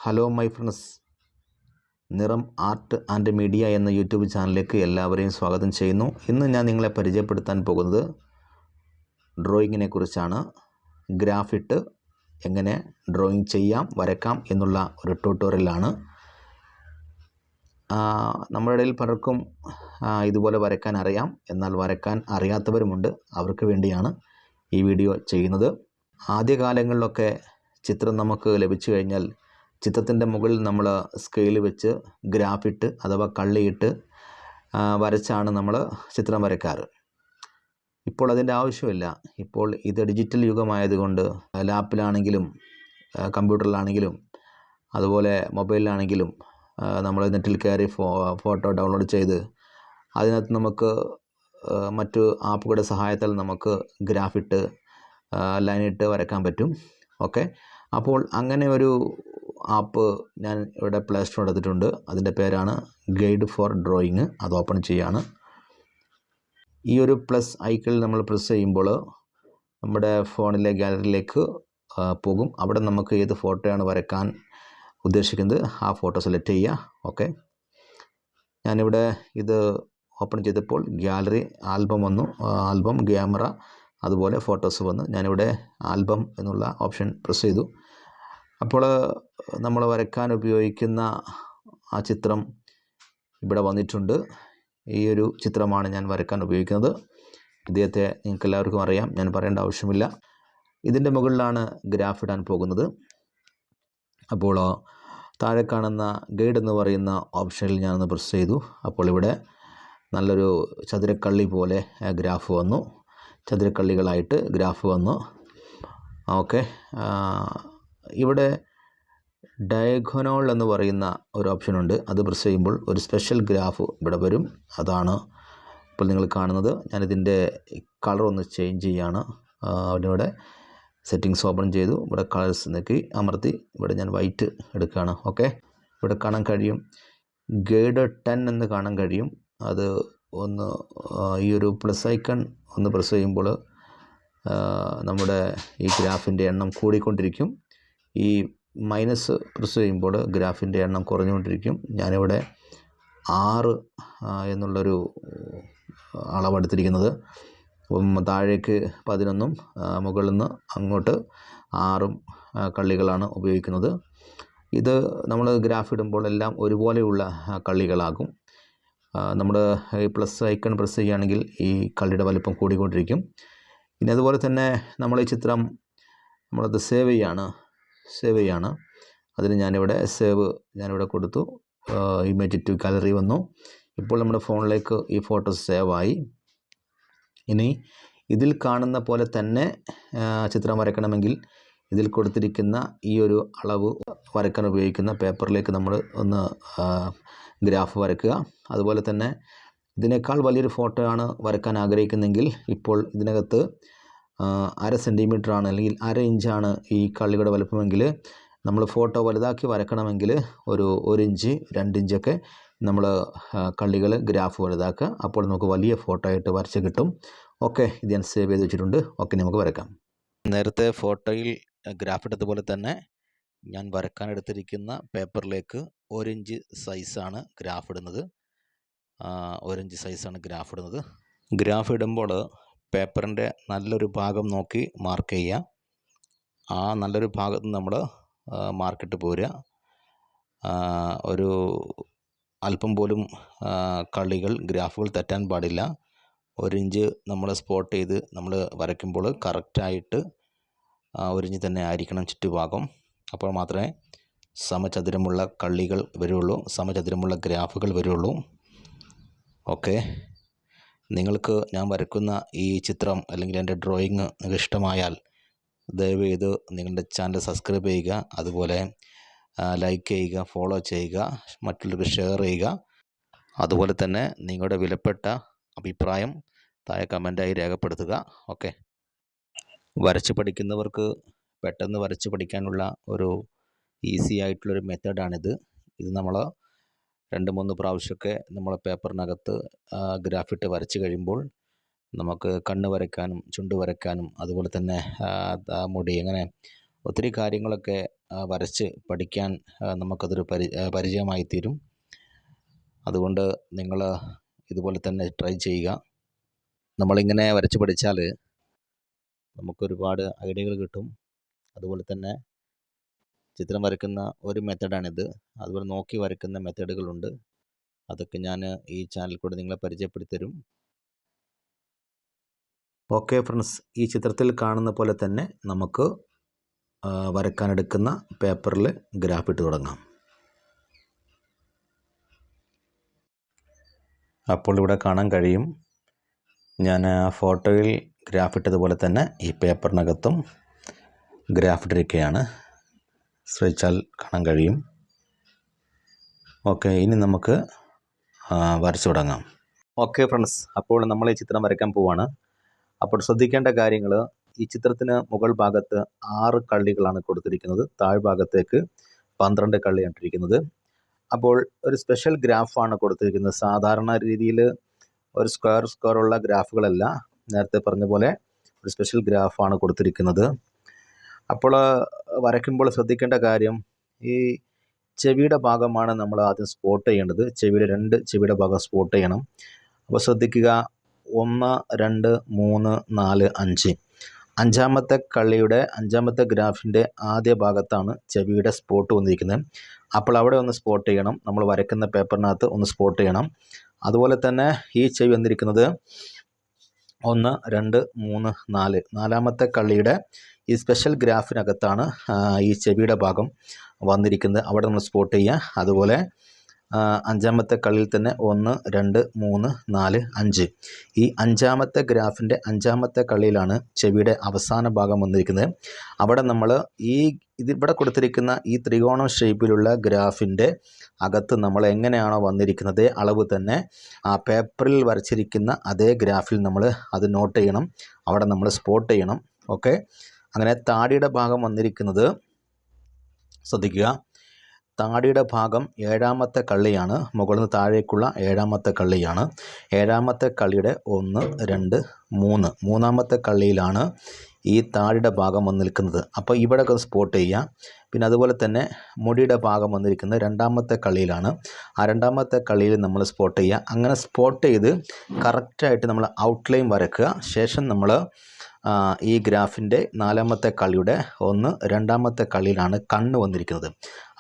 Hello my friends, നിറം art and media എന്ന YouTube ചാനലിലേക്ക് എല്ലാവരെയും സ്വാഗതം ചെയ്യുന്നു. ഇന്ന് ഞാൻ നിങ്ങളെ പരിചയപ്പെടുത്താൻ പോകുന്നത് ഡ്രോയിങ്ങിനെ കുറിച്ചാണ്. ഗ്രാഫിട്ട് എങ്ങനെ ഡ്രോയിങ് ചെയ്യാം, വരയ്ക്കാം എന്നുള്ള ഒരു ട്യൂട്ടോറിയലാണ്. നമ്മുടെ ഇടയിൽ പലർക്കും ഇതുപോലെ വരയ്ക്കാൻ അറിയാം, എന്നാൽ വരയ്ക്കാൻ അറിയാത്തവരുമുണ്ട്. അവർക്ക് വേണ്ടിയാണ് ഈ വീഡിയോ ചെയ്യുന്നത്. ആദ്യകാലങ്ങളിലൊക്കെ ചിത്രം നമുക്ക് ലഭിച്ചു കഴിഞ്ഞാൽ ചിത്രത്തിൻ്റെ മുകളിൽ നമ്മൾ സ്കെയിൽ വെച്ച് ഗ്രാഫിട്ട് അഥവാ കള്ളിയിട്ട് വരച്ചാണ് നമ്മൾ ചിത്രം വരയ്ക്കാറ്. ഇപ്പോൾ അതിൻ്റെ ആവശ്യമില്ല. ഇപ്പോൾ ഇത് ഡിജിറ്റൽ യുഗമായതുകൊണ്ട് ലാപ്പിലാണെങ്കിലും കമ്പ്യൂട്ടറിലാണെങ്കിലും അതുപോലെ മൊബൈലിലാണെങ്കിലും നമ്മൾ നെറ്റിൽ കയറി ഫോട്ടോ ഡൗൺലോഡ് ചെയ്ത് അതിനകത്ത് നമുക്ക് മറ്റു ആപ്പുകളുടെ സഹായത്താൽ നമുക്ക് ഗ്രാഫിട്ട് ലൈനിട്ട് വരയ്ക്കാൻ പറ്റും. ഓക്കെ, അപ്പോൾ അങ്ങനെ ഒരു ആപ്പ് ഞാൻ ഇവിടെ പ്ലേ സ്റ്റോർ എടുത്തിട്ടുണ്ട്. അതിൻ്റെ പേരാണ് ഗൈഡ് ഫോർ ഡ്രോയിങ്. അത് ഓപ്പൺ ചെയ്യാണ്. ഈ ഒരു പ്ലസ് ഐക്കണിൽ നമ്മൾ പ്രസ് ചെയ്യുമ്പോൾ നമ്മുടെ ഫോണിലെ ഗാലറിയിലേക്ക് പോകും. അവിടെ നമുക്ക് ഏത് ഫോട്ടോയാണ് വരയ്ക്കാൻ ഉദ്ദേശിക്കുന്നത് ആ ഫോട്ടോ സെലക്ട് ചെയ്യുക. ഓക്കെ, ഞാനിവിടെ ഇത് ഓപ്പൺ ചെയ്തപ്പോൾ ഗാലറി ആൽബം വന്നു. ആൽബം, ക്യാമറ, അതുപോലെ ഫോട്ടോസ് വന്നു. ഞാനിവിടെ ആൽബം എന്നുള്ള ഓപ്ഷൻ പ്രസ് ചെയ്തു. അപ്പോൾ നമ്മൾ വരയ്ക്കാൻ ഉപയോഗിക്കുന്ന ആ ചിത്രം ഇവിടെ വന്നിട്ടുണ്ട്. ഈ ഒരു ചിത്രമാണ് ഞാൻ വരയ്ക്കാൻ ഉപയോഗിക്കുന്നത്. ഇദ്ദേഹത്തെ നിങ്ങൾക്ക് എല്ലാവർക്കും അറിയാം, ഞാൻ പറയേണ്ട ആവശ്യമില്ല. ഇതിൻ്റെ മുകളിലാണ് ഗ്രാഫ് ഇടാൻ പോകുന്നത്. അപ്പോൾ താഴെ കാണുന്ന ഗൈഡ് എന്ന് പറയുന്ന ഓപ്ഷനിൽ ഞാനൊന്ന് പ്രസ് ചെയ്തു. അപ്പോൾ ഇവിടെ നല്ലൊരു ചതുരക്കള്ളി പോലെ ഗ്രാഫ് വന്നു. ചതുരക്കള്ളികളായിട്ട് ഗ്രാഫ് വന്നു. ഓക്കെ, ഇവിടെ ഡയഗോണൽ എന്ന് പറയുന്ന ഒരു ഓപ്ഷനുണ്ട്. അത് പ്രസ് ചെയ്യുമ്പോൾ ഒരു സ്പെഷ്യൽ ഗ്രാഫ് ഇവിടെ വരും. അതാണ് ഇപ്പോൾ നിങ്ങൾ കാണുന്നത്. ഞാനിതിൻ്റെ കളർ ഒന്ന് ചേഞ്ച് ചെയ്യാണ്. അവിടെ സെറ്റിങ്സ് ഓപ്പൺ ചെയ്തു. ഇവിടെ കളേഴ്സ് നോക്കി അമർത്തി ഇവിടെ ഞാൻ വൈറ്റ് എടുക്കുകയാണ്. ഓക്കെ, ഇവിടെ കാണാൻ കഴിയും ഗൈഡ് 10 എന്ന് കാണാൻ കഴിയും. അത് ഒന്ന് ഈ ഒരു പ്ലസ് ഐക്കൺ ഒന്ന് പ്രസ് ചെയ്യുമ്പോൾ നമ്മുടെ ഈ ഗ്രാഫിൻ്റെ എണ്ണം കൂടിക്കൊണ്ടിരിക്കും. ഈ മൈനസ് പ്രസ് ചെയ്യുമ്പോൾ ഗ്രാഫിൻ്റെ എണ്ണം കുറഞ്ഞുകൊണ്ടിരിക്കും. ഞാനിവിടെ 6 എന്നുള്ളൊരു അളവെടുത്തിരിക്കുന്നത്. താഴേക്ക് 11ഉം മുകളിൽ നിന്ന് അങ്ങോട്ട് 6ഉം കള്ളികളാണ് ഉപയോഗിക്കുന്നത്. ഇത് നമ്മൾ ഗ്രാഫ് ഇടുമ്പോൾ എല്ലാം ഒരുപോലെയുള്ള കള്ളികളാകും. നമ്മൾ ഈ പ്ലസ് ഐക്കൺ പ്രസ് ചെയ്യുകയാണെങ്കിൽ ഈ കള്ളിയുടെ വലിപ്പം കൂടിക്കൊണ്ടിരിക്കും. ഇനി അതുപോലെ തന്നെ നമ്മൾ ഈ ചിത്രം നമ്മളത് സേവ് ചെയ്യാണ്. അതിന് ഞാനിവിടെ ഞാനിവിടെ കൊടുത്തു. ഇമേജ് ടു ഗാലറി വന്നു. ഇപ്പോൾ നമ്മുടെ ഫോണിലേക്ക് ഈ ഫോട്ടോസ് സേവായി. ഇനി ഇതിൽ കാണുന്ന പോലെ തന്നെ ചിത്രം വരയ്ക്കണമെങ്കിൽ ഇതിൽ കൊടുത്തിരിക്കുന്ന ഈ ഒരു അളവ് വരയ്ക്കാൻ ഉപയോഗിക്കുന്ന പേപ്പറിലേക്ക് നമ്മൾ ഒന്ന് ഗ്രാഫ് വരയ്ക്കുക. അതുപോലെ തന്നെ ഇതിനേക്കാൾ വലിയൊരു ഫോട്ടോ ആണ് വരയ്ക്കാൻ ആഗ്രഹിക്കുന്നതെങ്കിൽ ഇപ്പോൾ ഇതിനകത്ത് 1/2 സെൻറ്റിമീറ്ററാണ് അല്ലെങ്കിൽ 1/2 ഇഞ്ചാണ് ഈ കള്ളിയുടെ വലുപ്പമെങ്കിൽ നമ്മൾ ഫോട്ടോ വലുതാക്കി വരയ്ക്കണമെങ്കിൽ ഒരു 1 ഇഞ്ച് 2 ഇഞ്ചൊക്കെ നമ്മൾ കള്ളികൾ ഗ്രാഫ് വലുതാക്കുക. അപ്പോൾ നമുക്ക് വലിയ ഫോട്ടോ ആയിട്ട് വരച്ച് കിട്ടും. ഓക്കെ, ഇത് ഞാൻ സേവ് ചെയ്ത് വെച്ചിട്ടുണ്ട്. ഓക്കെ, നമുക്ക് വരയ്ക്കാം. നേരത്തെ ഫോട്ടോയിൽ ഗ്രാഫ് എടുത്തതുപോലെ തന്നെ ഞാൻ വരയ്ക്കാൻ എടുത്തിരിക്കുന്ന പേപ്പറിലേക്ക് 1 ഇഞ്ച് സൈസാണ് ഗ്രാഫ് ഇടുന്നത്. 1 ഇഞ്ച് സൈസാണ് ഗ്രാഫ് ഇടുന്നത്. ഗ്രാഫ് ഇടുമ്പോൾ പേപ്പറിൻ്റെ നല്ലൊരു ഭാഗം നോക്കി മാർക്ക് ചെയ്യുക. ആ നല്ലൊരു ഭാഗത്ത് നമ്മൾ മാർക്കിട്ട് പോരുക. ഒരു അല്പം പോലും കള്ളികൾ ഗ്രാഫുകൾ തെറ്റാൻ പാടില്ല. 1 ഇഞ്ച് നമ്മൾ സ്പോട്ട് ചെയ്ത് നമ്മൾ വരയ്ക്കുമ്പോൾ കറക്റ്റായിട്ട് 1 ഇഞ്ച് തന്നെ ആയിരിക്കണം ചുറ്റുഭാഗം. അപ്പോൾ മാത്രമേ സമചതുരമുള്ള കള്ളികൾ വരുള്ളൂ, സമചതുരമുള്ള ഗ്രാഫുകൾ വരുള്ളൂ. ഓക്കെ, നിങ്ങൾക്ക് ഞാൻ വരയ്ക്കുന്ന ഈ ചിത്രം അല്ലെങ്കിൽ എൻ്റെ ഡ്രോയിങ് നിങ്ങൾക്ക് ഇഷ്ടമായാൽ ദയവ് ചെയ്ത് നിങ്ങളുടെ ചാനൽ സബ്സ്ക്രൈബ് ചെയ്യുക. അതുപോലെ ലൈക്ക് ചെയ്യുക, ഫോളോ ചെയ്യുക, മറ്റുള്ളവർക്ക് ഷെയർ ചെയ്യുക. അതുപോലെ തന്നെ നിങ്ങളുടെ വിലപ്പെട്ട അഭിപ്രായം താഴെ കമൻറ്റായി രേഖപ്പെടുത്തുക. ഓക്കെ, വരച്ച് പഠിക്കുന്നവർക്ക് പെട്ടെന്ന് വരച്ച് പഠിക്കാനുള്ള ഒരു ഈസി ആയിട്ടുള്ളൊരു മെത്തേഡാണിത്. ഇത് നമ്മൾ 2-3 പ്രാവശ്യമൊക്കെ നമ്മൾ പേപ്പറിനകത്ത് ഗ്രാഫിട്ട് വരച്ച് കഴിയുമ്പോൾ നമുക്ക് കണ്ണ് വരയ്ക്കാനും ചുണ്ട് വരയ്ക്കാനും അതുപോലെ തന്നെ മുടി, അങ്ങനെ ഒത്തിരി കാര്യങ്ങളൊക്കെ വരച്ച് പഠിക്കാൻ നമുക്കതൊരു പരിചയമായി തീരും. അതുകൊണ്ട് നിങ്ങൾ ഇതുപോലെ തന്നെ ട്രൈ ചെയ്യുക. നമ്മളിങ്ങനെ വരച്ച് പഠിച്ചാൽ നമുക്കൊരുപാട് ഐഡിയകൾ കിട്ടും. അതുപോലെ തന്നെ ചിത്രം വരയ്ക്കുന്ന ഒരു മെത്തഡാണിത്. അതുപോലെ നോക്കി വരയ്ക്കുന്ന മെത്തഡുകളുണ്ട്. അതൊക്കെ ഞാൻ ഈ ചാനൽ കൂടെ നിങ്ങളെ പരിചയപ്പെടുത്തി തരും. ഓക്കെ ഫ്രണ്ട്സ്, ഈ ചിത്രത്തിൽ കാണുന്ന പോലെ തന്നെ നമുക്ക് വരയ്ക്കാനെടുക്കുന്ന പേപ്പറിൽ ഗ്രാഫ് ഇട്ട് തുടങ്ങാം. അപ്പോൾ ഇവിടെ കാണാൻ കഴിയും, ഞാൻ ഫോട്ടോയിൽ ഗ്രാഫ് ഇട്ടതുപോലെ തന്നെ ഈ പേപ്പറിനകത്തും ഗ്രാഫ് ഇട്ടിരിക്കുകയാണ്. ശ്രദ്ധിച്ചാൽ കാണാൻ കഴിയും. ഓക്കെ, ഇനി നമുക്ക് വരച്ചു തുടങ്ങാം. ഓക്കെ ഫ്രണ്ട്സ്, അപ്പോൾ നമ്മൾ ഈ ചിത്രം വരയ്ക്കാൻ പോവാണ്. അപ്പോൾ ശ്രദ്ധിക്കേണ്ട കാര്യങ്ങൾ, ഈ ചിത്രത്തിന് മുകൾ ഭാഗത്ത് 6 കള്ളികളാണ് കൊടുത്തിരിക്കുന്നത്. താഴ്ഭാഗത്തേക്ക് 12 കള്ളിയാണ് ഇട്ടിരിക്കുന്നത്. അപ്പോൾ ഒരു സ്പെഷ്യൽ ഗ്രാഫാണ് കൊടുത്തിരിക്കുന്നത്. സാധാരണ രീതിയിൽ ഒരു സ്ക്വയർ ഉള്ള ഗ്രാഫുകളല്ല, നേരത്തെ പറഞ്ഞ പോലെ ഒരു സ്പെഷ്യൽ ഗ്രാഫാണ് കൊടുത്തിരിക്കുന്നത്. അപ്പോൾ വരയ്ക്കുമ്പോൾ ശ്രദ്ധിക്കേണ്ട കാര്യം, ഈ ചെവിയുടെ ഭാഗമാണ് നമ്മൾ ആദ്യം സ്പോട്ട് ചെയ്യേണ്ടത്. ചെവിയുടെ 2 ചെവിയുടെ ഭാഗം സ്പോട്ട് ചെയ്യണം. അപ്പോൾ ശ്രദ്ധിക്കുക, 1, 2, 3, 4, 5. അഞ്ചാമത്തെ കള്ളിയുടെ 5ാമത്തെ ഗ്രാഫിൻ്റെ ആദ്യ ഭാഗത്താണ് ചെവിയുടെ സ്പോട്ട് വന്നിരിക്കുന്നത്. അപ്പോൾ അവിടെ ഒന്ന് സ്പോട്ട് ചെയ്യണം. നമ്മൾ വരയ്ക്കുന്ന പേപ്പറിനകത്ത് ഒന്ന് സ്പോട്ട് ചെയ്യണം. അതുപോലെ തന്നെ ഈ ചെവി വന്നിരിക്കുന്നത് 1, 2, 3, 4, 4ാമത്തെ കള്ളിയുടെ ഈ സ്പെഷ്യൽ ഗ്രാഫിനകത്താണ് ഈ ചെവിയുടെ ഭാഗം വന്നിരിക്കുന്നത്. അവിടെ നമ്മൾ സ്പോട്ട് ചെയ്യുക. അതുപോലെ 5ാമത്തെ കള്ളിയിൽ തന്നെ 1, 2, 3, 4, 5. ഈ 5ാമത്തെ ഗ്രാഫിൻ്റെ 5ാമത്തെ കള്ളിയിലാണ് ചെവിയുടെ അവസാന ഭാഗം വന്നിരിക്കുന്നത്. അവിടെ നമ്മൾ ഇവിടെ കൊടുത്തിരിക്കുന്ന ഈ ത്രികോണം ഷേപ്പിലുള്ള ഗ്രാഫിൻ്റെ അകത്ത് നമ്മൾ എങ്ങനെയാണോ വന്നിരിക്കുന്നത് അളവ് തന്നെ ആ പേപ്പറിൽ വരച്ചിരിക്കുന്ന അതേ ഗ്രാഫിൽ നമ്മൾ അത് നോട്ട് ചെയ്യണം. അവിടെ നമ്മൾ സ്പോട്ട് ചെയ്യണം. ഓക്കെ, അങ്ങനെ താടിയുടെ ഭാഗം വന്നിരിക്കുന്നത് ശ്രദ്ധിക്കുക. താടിയുടെ ഭാഗം 7ാമത്തെ കള്ളിയാണ്. മുകളിൽ നിന്ന് താഴേക്കുള്ള 7ാമത്തെ കള്ളിയാണ്. 7ാമത്തെ കള്ളിയുടെ 1, 2, 3, 3ാമത്തെ കള്ളിയിലാണ് ഈ താടിയുടെ ഭാഗം വന്നിരിക്കുന്നത്. അപ്പോൾ ഇവിടെ സ്പോട്ട് ചെയ്യുക. പിന്നെ അതുപോലെ തന്നെ മുടിയുടെ ഭാഗം വന്നിരിക്കുന്നത് 2ാമത്തെ കള്ളിയിലാണ്. ആ 2ാമത്തെ കള്ളിയിൽ നമ്മൾ സ്പോട്ട് ചെയ്യുക. അങ്ങനെ സ്പോട്ട് ചെയ്ത് കറക്റ്റായിട്ട് നമ്മൾ ഔട്ട്ലൈൻ വരയ്ക്കുക. ശേഷം നമ്മൾ ഈ ഗ്രാഫിൻ്റെ 4ാമത്തെ കള്ളിയുടെ 1, 2ാമത്തെ കള്ളിയിലാണ് കണ്ണ് വന്നിരിക്കുന്നത്.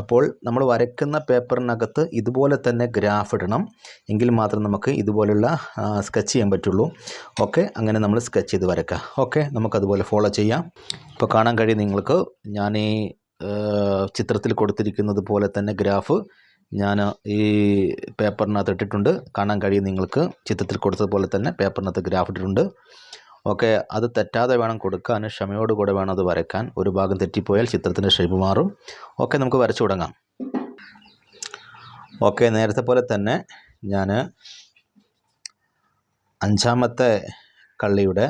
അപ്പോൾ നമ്മൾ വരയ്ക്കുന്ന പേപ്പറിനകത്ത് ഇതുപോലെ തന്നെ ഗ്രാഫ് ഇടണം. എങ്കിൽ മാത്രം നമുക്ക് ഇതുപോലുള്ള സ്കെച്ച് ചെയ്യാൻ പറ്റുള്ളൂ. ഓക്കെ, അങ്ങനെ നമ്മൾ സ്കെച്ച് ചെയ്ത് വരയ്ക്കുക. ഓക്കെ, നമുക്കതുപോലെ ഫോളോ ചെയ്യാം. ഇപ്പോൾ കാണാൻ കഴിയും നിങ്ങൾക്ക്, ഞാൻ ഈ ചിത്രത്തിൽ കൊടുത്തിരിക്കുന്നത് പോലെ തന്നെ ഗ്രാഫ് ഞാൻ ഈ പേപ്പറിനകത്ത് ഇട്ടിട്ടുണ്ട്. കാണാൻ കഴിയും നിങ്ങൾക്ക്, ചിത്രത്തിൽ കൊടുത്തതുപോലെ തന്നെ പേപ്പറിനകത്ത് ഗ്രാഫ് ഇട്ടിട്ടുണ്ട്. ഓക്കെ, അത് തെറ്റാതെ വേണം കൊടുക്കാൻ, ക്ഷമയോടുകൂടെ വേണം അത് വരയ്ക്കാൻ. ഒരു ഭാഗം തെറ്റിപ്പോയാൽ ചിത്രത്തിൻ്റെ ഷേപ്പ് മാറും. ഓക്കെ, നമുക്ക് വരച്ചു തുടങ്ങാം. ഓക്കെ, നേരത്തെ പോലെ തന്നെ ഞാൻ 5ാമത്തെ കള്ളിയുടെ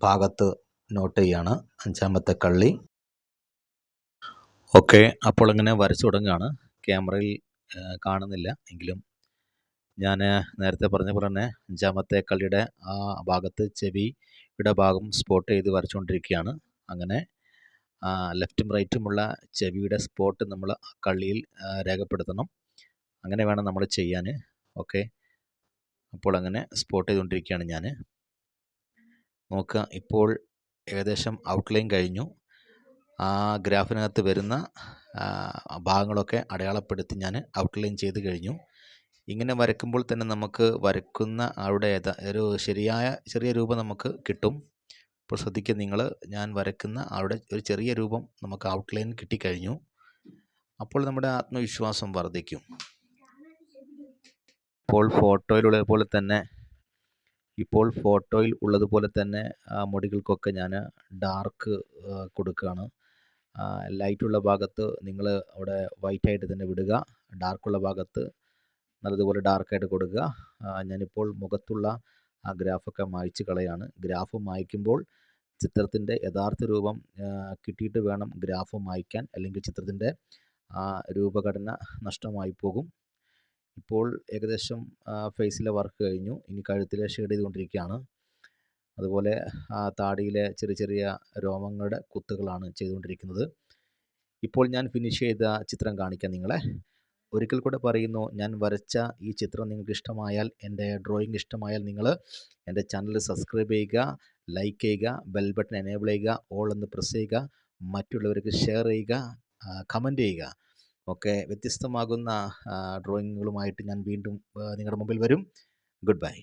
ഭാഗത്ത് നോട്ട് ചെയ്യാണ്. 5ാമത്തെ കള്ളി. ഓക്കെ, അപ്പോൾ ഇങ്ങനെ വരച്ചു തുടങ്ങുകയാണ്. ക്യാമറയിൽ കാണുന്നില്ല എങ്കിലും ഞാൻ നേരത്തെ പറഞ്ഞ പോലെ തന്നെ 5ാമത്തെ കള്ളിയുടെ ആ ഭാഗത്ത് ചെവിയുടെ ഭാഗം സ്പോട്ട് ചെയ്ത് വരച്ചുകൊണ്ടിരിക്കുകയാണ്. അങ്ങനെ ലെഫ്റ്റും റൈറ്റുമുള്ള ചെവിയുടെ സ്പോട്ട് നമ്മൾ കള്ളിയിൽ രേഖപ്പെടുത്തണം. അങ്ങനെ വേണം നമ്മൾ ചെയ്യാൻ. ഓക്കെ, അപ്പോൾ അങ്ങനെ സ്പോട്ട് ചെയ്തുകൊണ്ടിരിക്കുകയാണ് ഞാൻ. നോക്കുക, ഇപ്പോൾ ഏകദേശം ഔട്ട്ലൈൻ കഴിഞ്ഞു. ആ ഗ്രാഫിനകത്ത് വരുന്ന ഭാഗങ്ങളൊക്കെ അടയാളപ്പെടുത്തി ഞാൻ ഔട്ട്ലൈൻ ചെയ്ത് കഴിഞ്ഞു. ഇങ്ങനെ വരയ്ക്കുമ്പോൾ തന്നെ നമുക്ക് വരയ്ക്കുന്ന അവിടെ ഒരു ശരിയായ ചെറിയ രൂപം നമുക്ക് കിട്ടും. ഇപ്പോൾ ശ്രദ്ധിക്കുക നിങ്ങൾ, ഞാൻ വരയ്ക്കുന്ന അവിടെ ഒരു ചെറിയ രൂപം നമുക്ക് ഔട്ട്ലൈൻ കിട്ടിക്കഴിഞ്ഞു. അപ്പോൾ നമ്മുടെ ആത്മവിശ്വാസം വർദ്ധിക്കും. ഇപ്പോൾ ഫോട്ടോയിൽ ഉള്ളതുപോലെ തന്നെ മുടികൾക്കൊക്കെ ഞാൻ ഡാർക്ക് കൊടുക്കുകയാണ്. ലൈറ്റുള്ള ഭാഗത്ത് നിങ്ങൾ അവിടെ വൈറ്റായിട്ട് തന്നെ വിടുക. ഡാർക്കുള്ള ഭാഗത്ത് നല്ലതുപോലെ ഡാർക്കായിട്ട് കൊടുക്കുക. ഞാനിപ്പോൾ മുഖത്തുള്ള ആ ഗ്രാഫൊക്കെ മായ്ച്ച് കളയാണ്. ഗ്രാഫ് മായ്ക്കുമ്പോൾ ചിത്രത്തിൻ്റെ യഥാർത്ഥ രൂപം കിട്ടിയിട്ട് വേണം ഗ്രാഫ് മായ്ക്കാൻ, അല്ലെങ്കിൽ ചിത്രത്തിൻ്റെ ആ രൂപഘടന നഷ്ടമായി പോകും. ഇപ്പോൾ ഏകദേശം ഫേസിലെ വർക്ക് കഴിഞ്ഞു. ഇനി കഴുത്തിലെ ഷെയ്ഡ് ചെയ്തുകൊണ്ടിരിക്കുകയാണ്. അതുപോലെ താടിയിലെ ചെറിയ ചെറിയ രോമങ്ങളുടെ കുത്തുകളാണ് ചെയ്തുകൊണ്ടിരിക്കുന്നത്. ഇപ്പോൾ ഞാൻ ഫിനിഷ് ചെയ്ത ചിത്രം കാണിക്കാം നിങ്ങളെ. ഒരിക്കൽ കൂടെ പറയുന്നു, ഞാൻ വരച്ച ഈ ചിത്രം നിങ്ങൾക്ക് ഇഷ്ടമായാൽ, എൻ്റെ ഡ്രോയിങ് ഇഷ്ടമായാൽ നിങ്ങൾ എൻ്റെ ചാനൽ സബ്സ്ക്രൈബ് ചെയ്യുക, ലൈക്ക് ചെയ്യുക, ബെൽ ബട്ടൺ എനേബിൾ ചെയ്യുക, ഓൾ എന്ന് പ്രസ് ചെയ്യുക, മറ്റുള്ളവർക്ക് ഷെയർ ചെയ്യുക, കമൻറ്റ് ചെയ്യുക. ഒക്കെ വ്യത്യസ്തമാകുന്ന ഡ്രോയിങ്ങുകളുമായിട്ട് ഞാൻ വീണ്ടും നിങ്ങളുടെ മുമ്പിൽ വരും. Good bye.